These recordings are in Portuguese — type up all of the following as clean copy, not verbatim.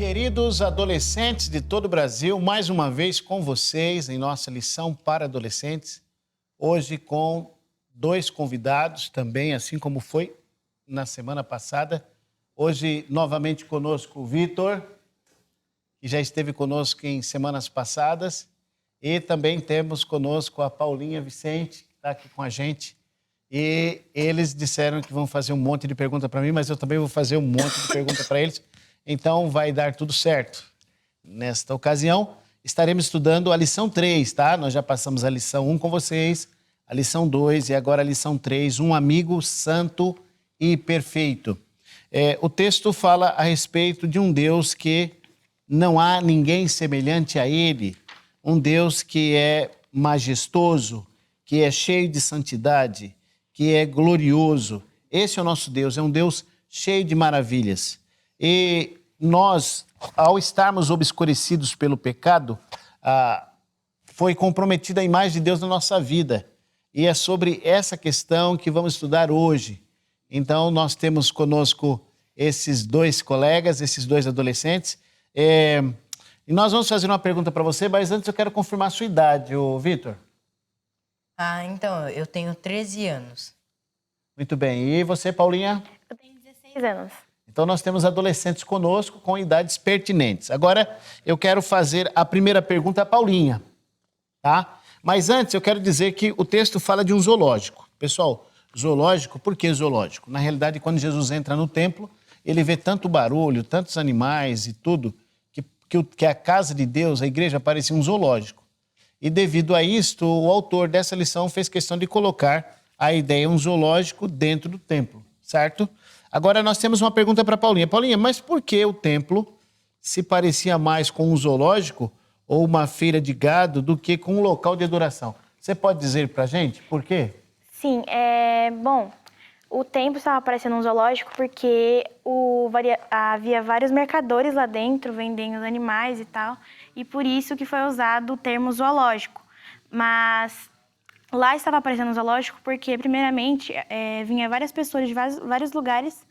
Queridos adolescentes de todo o Brasil, mais uma vez com vocês em nossa lição para adolescentes. Hoje com dois convidados também, assim como foi na semana passada. Hoje novamente conosco o Vitor, que já esteve conosco em semanas passadas. E também temos conosco a Paulinha Vicente, que está aqui com a gente. E eles disseram que vão fazer um monte de perguntas para mim, mas eu também vou fazer um monte de perguntas para eles. Então vai dar tudo certo. Nesta ocasião, estaremos estudando a lição 3, tá? Nós já passamos a lição 1 com vocês, a lição 2 e agora a lição 3, um amigo santo e perfeito. O texto fala a respeito de um Deus que não há ninguém semelhante a ele, um Deus que é majestoso, que é cheio de santidade, que é glorioso. Esse é o nosso Deus, é um Deus cheio de maravilhas. E nós, ao estarmos obscurecidos pelo pecado, foi comprometida a imagem de Deus na nossa vida. E é sobre essa questão que vamos estudar hoje. Então, nós temos conosco esses dois colegas, esses dois adolescentes. E nós vamos fazer uma pergunta para você, mas antes eu quero confirmar a sua idade, Vitor. Então, eu tenho 13 anos. Muito bem. E você, Paulinha? Eu tenho 16 anos. Então, nós temos adolescentes conosco com idades pertinentes. Agora, eu quero fazer a primeira pergunta à Paulinha, tá? Mas antes, eu quero dizer que o texto fala de um zoológico. Pessoal, zoológico, por que zoológico? Na realidade, quando Jesus entra no templo, ele vê tanto barulho, tantos animais e tudo, que a casa de Deus, a igreja, parecia um zoológico. E devido a isto, o autor dessa lição fez questão de colocar a ideia um zoológico dentro do templo, certo? Agora nós temos uma pergunta para Paulinha. Paulinha, mas por que o templo se parecia mais com um zoológico ou uma feira de gado do que com um local de adoração? Você pode dizer para a gente por quê? Sim, bom, o templo estava parecendo um zoológico porque havia vários mercadores lá dentro vendendo os animais e tal, e por isso que foi usado o termo zoológico. Mas lá estava parecendo um zoológico porque, primeiramente, vinha várias pessoas de vários lugares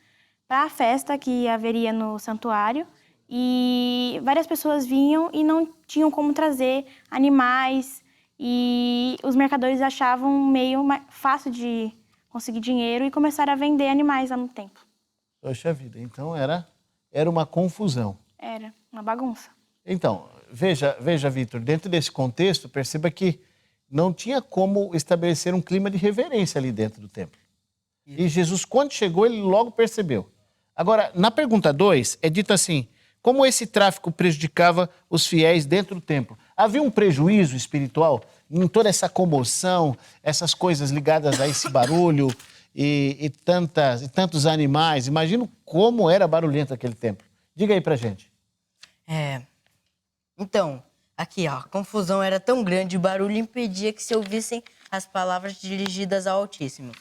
para a festa que haveria no santuário, e várias pessoas vinham e não tinham como trazer animais, e os mercadores achavam meio fácil de conseguir dinheiro e começaram a vender animais lá no templo. Poxa vida, então era uma confusão. Era uma bagunça. Então, veja, Vitor, dentro desse contexto, perceba que não tinha como estabelecer um clima de reverência ali dentro do templo. E Jesus, quando chegou, ele logo percebeu. Agora, na pergunta 2, é dito assim, como esse tráfico prejudicava os fiéis dentro do templo? Havia um prejuízo espiritual em toda essa comoção, essas coisas ligadas a esse barulho e tantos animais? Imagina como era barulhento aquele templo. Diga aí pra gente. Então, aqui, a confusão era tão grande, o barulho impedia que se ouvissem as palavras dirigidas ao Altíssimo.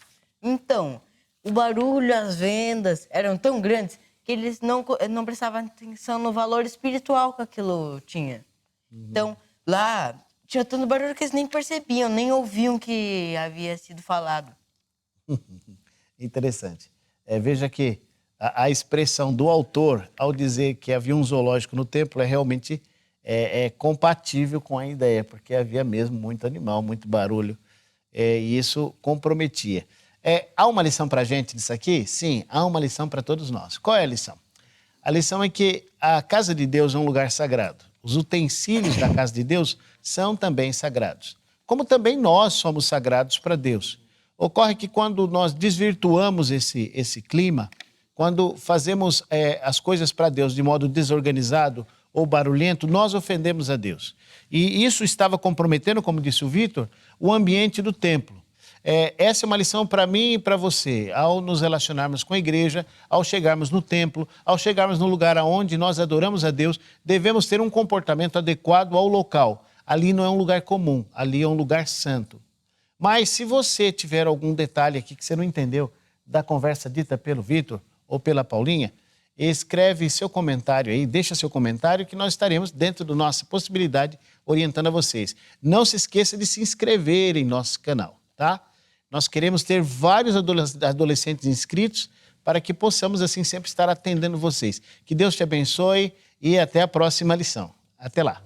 Então, o barulho, as vendas eram tão grandes que eles não prestavam atenção no valor espiritual que aquilo tinha. Então, lá tinha tanto barulho que eles nem percebiam, nem ouviam o que havia sido falado. Interessante. Veja que a expressão do autor, ao dizer que havia um zoológico no templo, realmente compatível com a ideia, porque havia mesmo muito animal, muito barulho, e isso comprometia. Há uma lição para a gente disso aqui? Sim, há uma lição para todos nós. Qual é a lição? A lição é que a casa de Deus é um lugar sagrado. Os utensílios da casa de Deus são também sagrados. Como também nós somos sagrados para Deus. Ocorre que quando nós desvirtuamos esse clima, quando fazemos as coisas para Deus de modo desorganizado ou barulhento, nós ofendemos a Deus. E isso estava comprometendo, como disse o Vitor, o ambiente do templo. Essa é uma lição para mim e para você, ao nos relacionarmos com a igreja, ao chegarmos no templo, ao chegarmos no lugar onde nós adoramos a Deus, devemos ter um comportamento adequado ao local. Ali não é um lugar comum, ali é um lugar santo. Mas se você tiver algum detalhe aqui que você não entendeu da conversa dita pelo Vitor ou pela Paulinha, escreve seu comentário aí, deixa seu comentário que nós estaremos, dentro da nossa possibilidade, orientando a vocês. Não se esqueça de se inscrever em nosso canal, tá? Nós queremos ter vários adolescentes inscritos para que possamos, assim, sempre estar atendendo vocês. Que Deus te abençoe e até a próxima lição. Até lá!